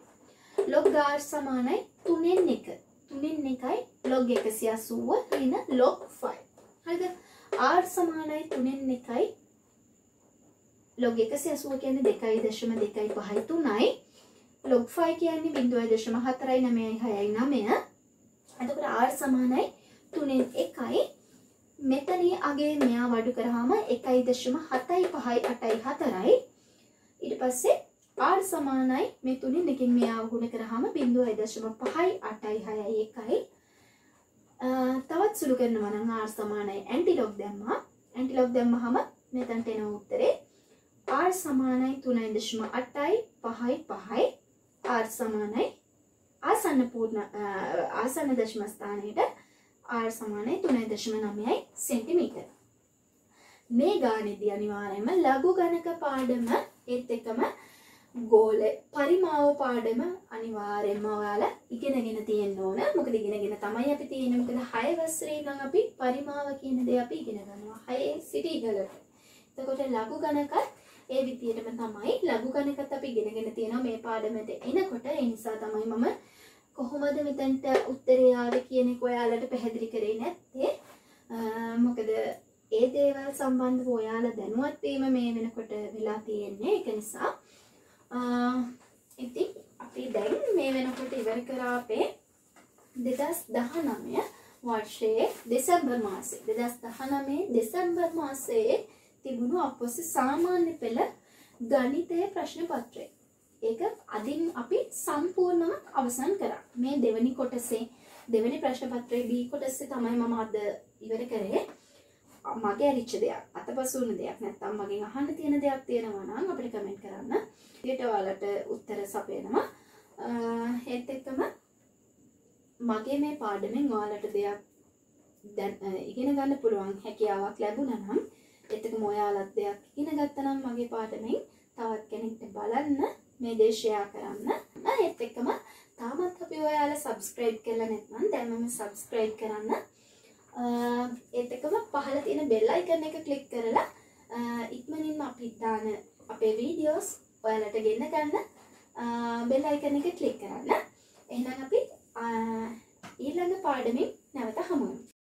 Speaker 1: log r සමානයි 3න් 1. 3න් 1යි log 180 ඍණ log 5. හරිද? r සමානයි 3න් 1යි log 180 කියන්නේ 2.25යි 3යි. log 5 කියන්නේ 0.4යි 9යි 6යි 9. එතකොට r සමානයි 3න් 1යි. මෙතනින් අගේ මෙයා වඩු කරාම 1.75යි 8යි 4යි. ඊට පස්සේ r සමානයි මේ 3න් 1කින් මෙයා ගුණ කරාම 0.5යි 8යි 6යි 1යි. තවත් සුළු කරනවා නම් r සමානයි ඇන්ටිලොග් දැම්මා. ඇන්ටිලොග් දැම්මහම මෙතනට එන උත්තරේ r සමානයි 3.8යි 5යි 5යි. r සමානයි ආසන්න දශම ස්ථානයට r සමානයි 3.9යි සෙන්ටිමීටර්. මේ ගානේදී අනිවාර්යයෙන්ම ලඝු ගණක පාඩම ඒත් එකම ගෝල පරිමාව පාඩම අනිවාර්යයෙන්ම ඔයාලා ඉගෙනගෙන තියෙන්න ඕන. මොකද ඉගෙනගෙන තමයි අපි තියෙන්නේ. මොකද 6 වසරේ නම් අපි පරිමාව කියන දේ අපි ඉගෙන ගන්නවා. 6 සිටි ඉගලට. එතකොට ලඝු ගණකත් ඒ විදියටම තමයි ලඝු ගණකත් අපි ඉගෙනගෙන තියෙනවා මේ පාඩමට එනකොට. ඒ නිසා තමයි මම කොහොමද මෙතනට උත්තරය ආවේ කියන එක ඔයාලට පැහැදිලි කරේ නැත්තේ. මොකද ඒ දේවල් සම්බන්ධව ඔයාලා දැනුවත් වීම මේ වෙනකොට වෙලා තියෙන්නේ. ඒක නිසා ඉතින් අපි දැන් මේ වෙනකොට ඉවර කරා අපේ 2019 වර්ෂයේ දෙසැම්බර් මාසයේ 2019 දෙසැම්බර් මාසයේ තිබුණු අපොස්සේ සාමාන්‍ය පෙළ ගණිතයේ ප්‍රශ්න පත්‍රය. ඒක අදින් අපි සම්පූර්ණව අවසන් කරා. මේ දෙවෙනි කොටසේ දෙවෙනි ප්‍රශ්න පත්‍රයේ B කොටසේ තමයි මම අද ඉවර කරේ. මගේ අරිච්ච දෙයක්, අතපසු වුණ දෙයක් නැත්නම් මගෙන් අහන්න තියෙන දෙයක් තියෙනවා නම් අපිට කමෙන්ට් කරන්න. ඊට ඔයාලට උත්තර සපයනවා. ඒත් එක්කම මගේ මේ පාඩමෙන් ඔයාලට දෙයක් දැන් ඉගෙන ගන්න පුළුවන් හැකියාවක් ලැබුණා නම් එතකම ඔයාලත් දෙයක් ඉගෙන ගත්තා නම් මගේ පාඩමෙන් තවත් කෙනෙක්ට බලන්න මේ දේ ෂෙයා කරන්න. ඒත් එක්කම තාමත් අපි ඔයාලා subscribe කරලා නැත්නම් දැන් මම subscribe කරන්න. ඒත් එක්කම පහළ තියෙන bell icon එක click කරලා ඉක්මනින්ම අපි දාන අපේ videos ඔයාලට ගෙන්න ගන්න bell icon එක click කරන්න. එහෙනම් අපි ඊළඟ පාඩමින් නැවත හමු වෙමු.